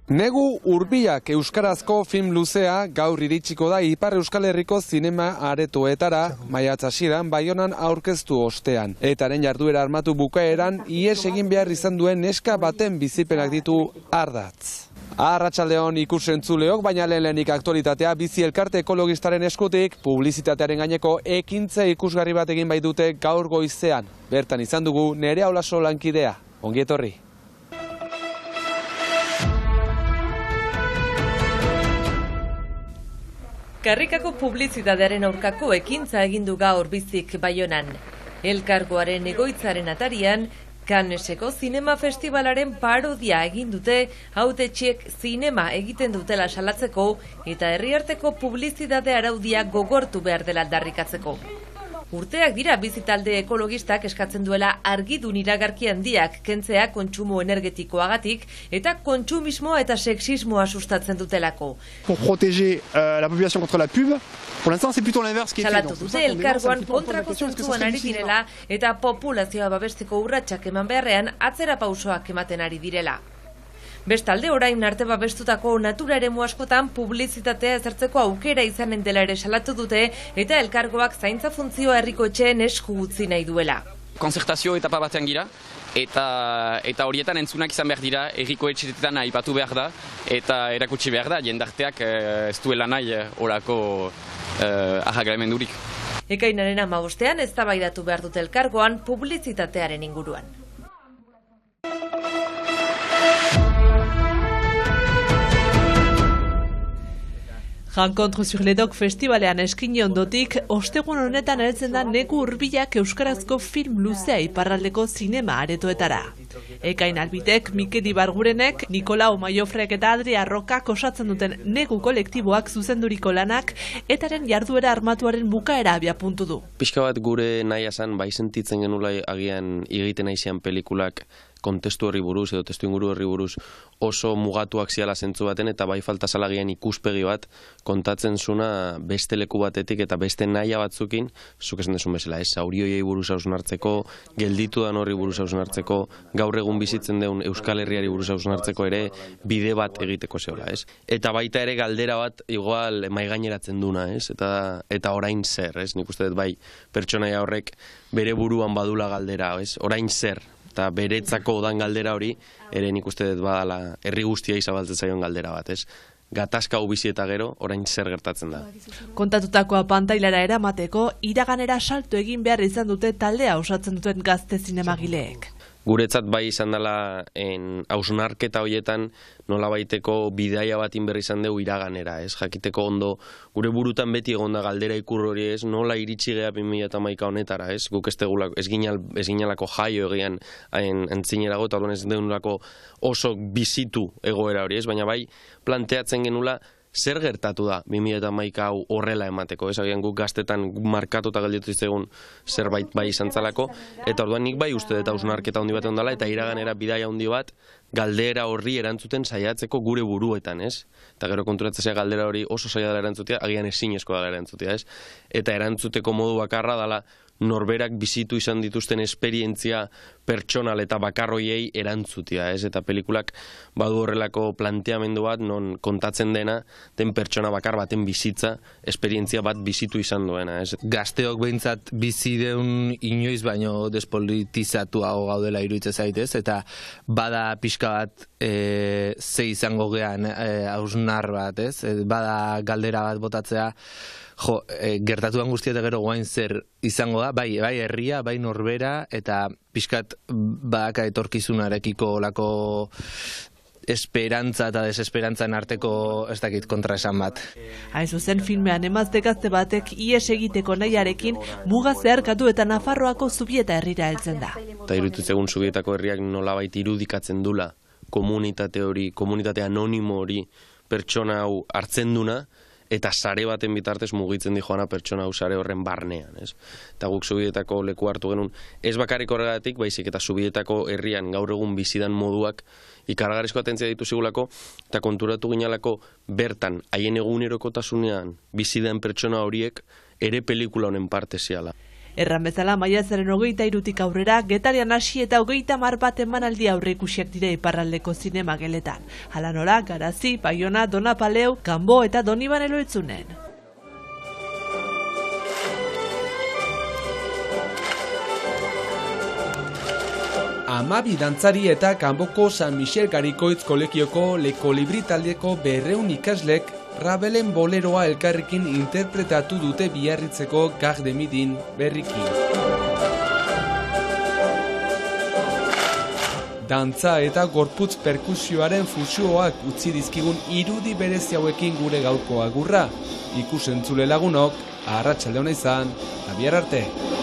Negu Hurbilak euskarazko film luzea gaur iritsiko da Ipar Euskal Herriko zinema aretoetara, maiatz hasieran Baionan aurkeztu ostean. Etaren jarduera armatu bukaeran, ihes egin behar izan duen neska baten bizipenak ditu ardatz. Arratsaldeon ikusentzuleok, baina lehenik aktualitatea bizi elkarte ekologistaren eskutik, publizitatearen gaineko ekintza ikusgarri bat egin bai dute gaur goizean. Bertan izan dugu Nerea Olaso lankidea. Ongi etorri. Karrikako publizitatearen aurkako ekintza egindu gaur bizik Baionan. Elkargoaren egoitzaren atarian, Canneseko zinema festivalaren parodia egin dute, hautetxiek zinema egiten dutela salatzeko eta herriarteko publizitate araudia gogortu behar dela aldarrikatzeko. Urteak dira bizitalde ekologistak eskatzen duela argidun iragarki handiak kentzea kontsumo energetikoagatik eta kontsumismoa eta sexismoa sustatzen dutelako. Pour protéger la population contre la pub, pour l'instant c'est plutôt l'inverse qui est fait. Salatu dute elkargoan kontrako zentzuan ari direla eta populazioa babesteko urratsak eman beharrean atzera pausoak ematen ari direla. Bestalde, orain arte babestutako natura eremu askotan publizitatea ezartzeko aukera izanen dela ere salatu dute eta elkargoak zaintza funtzioa herriko etxeen esku utzi nahi duela. Konzertazio etapa batean gira, eta horietan entzunak izan behar dira, herriko etxetetan aipatu behar da, eta erakutsi behar da, jendarteak ez duela nahi horako arragalamendurik. Ekainaren 15ean eztabaidatu behar dute elkargoan publizitatearen inguruan. Rencontre sur les Docs festivalean eskini ondotik, ostegun honetan heltzen da Negu Hurbilak euskarazko film luzea iparraldeko zinema aretoetara. Ekain Albitek, Mikel Ibargurenek, Nikolao Maiofrek eta Adria Rokak osatzen duten Negu kolektiboak zuzenduriko lanak, etaren jarduera armatuaren bukaera abiapuntu du. Pixka bat gure nahi esan, bai sentitzen genula agian egiten aizean pelikulak kontestu horri buruz edo testu inguru horri buruz oso mugatuak ziala zentzu baten eta bai falta zalagian ikuspegi bat kontatzen zuna beste leku batetik eta beste nahia batzukin, zuk esan desun bezala, zaurioiei buruz hausnartzeko, gelditu dan horri buruz hausnartzeko, gaur egun bizitzen deun Euskal Herriari buruz hausnartzeko ere bide bat egiteko zeola, ez? Eta baita ere galdera bat igual maigaineratzen duna, ez? Eta orain zer, ez? Nik uste dut bai pertsonaia horrek bere buruan badula galdera, ez? Orain zer? Eta beretzako odan galdera hori, ere nik uste dut badala herri guztia izabaltzen zaion galdera bat, ez? Gatazka hau bizi eta gero, orain zer gertatzen da. Kontatutakoa pantailara eramateko, iraganera salto egin behar izan dute taldea osatzen duten gazte zinemagileek. Guretzat bai izan dela hausnarketa horietan nola baiteko bidaia batin berri izan dugu iraganera, ez? Jakiteko ondo, gure burutan beti egon da galdera ikur hori, ez? Nola iritsi geha 2011 honetara, ez? Guk ez ginalako jaio egian entzinerago, eta orduan ez denulako oso bizitu egoera hori, ez? Baina bai planteatzen genula zer gertatu da 2011 hau horrela emateko, ez? Agian guk gaztetan markatuta gelditu izegun zerbait bai izan zalako, eta orduan nik bai uste eta hausnarketa handi bat ondala, eta iraganera bidaia handi bat galdera horri erantzuten saiatzeko gure buruetan, ez? Eta gero konturatzea galdera hori oso saia dela erantzutea, agian ezinezkoa dela erantzutea, ez? Eta erantzuteko modu bakarra dela norberak bizitu izan dituzten esperientzia pertsonal eta bakarroiei erantzutia, ez? Eta pelikulak badu horrelako planteamendu bat non kontatzen dena den pertsona bakar baten bizitza, esperientzia bat bizitu izan duena, ez? Gazteok behintzat bizi deun inoiz baino despolitizatuago gaudela iruditzen zaitez, eta bada pixka bat ze izango gean hausnar bat, ez? Bada galdera bat botatzea, gertatuan guztia eta gero guain zer izango da, bai herria, bai norbera, eta pixkat badaka etorkizunarekiko olako esperantza eta desesperantzan arteko ez dakit kontraesan bat. Hain zuzen filmean emazte gazte batek ihes egiteko nahiarekin muga zeharkatu eta Nafarroako Zubieta herrira heltzen da. Eta iruditzen egun Zubietako herriak nolabait irudikatzen dula komunitate hori, komunitate anonimo hori pertsona hau hartzen duna, eta sare baten bitartez mugitzen di joana pertsona hau sare horren barnean, ez? Eta guk Zubietako leku hartu genuen, ez bakarrik horregatik, baizik eta Zubietako herrian gaur egun bizidan moduak ikaragarrizko atentzia ditu zigulako, eta konturatu ginalako bertan, haien egunerokotasunean bizidan pertsona horiek ere pelikula honen parte ziala. Erran bezala maiatzaren 23 aurrera, Getarian hasi eta 30 bat emanaldi aurreikusiak dire iparraldeko zinema geletan. Hala nola, Garazi, Baiona, Donapaleu, Kanbo eta Donibane Loitzunen. Amabi dantzari eta Kanboko San Michel Garikoitz kolegioko Lekolibri taldeko 200 ikaslek Rabelen boleroa elkarrekin interpretatu dute Biarritzeko Gare de Midin berriki. Dantza eta gorputz perkusioaren fusioak utzi dizkigun irudi berezi hauekin gure gaurko agurra. Ikusentzule lagunok, arratsalde ona izan, eta bihar arte.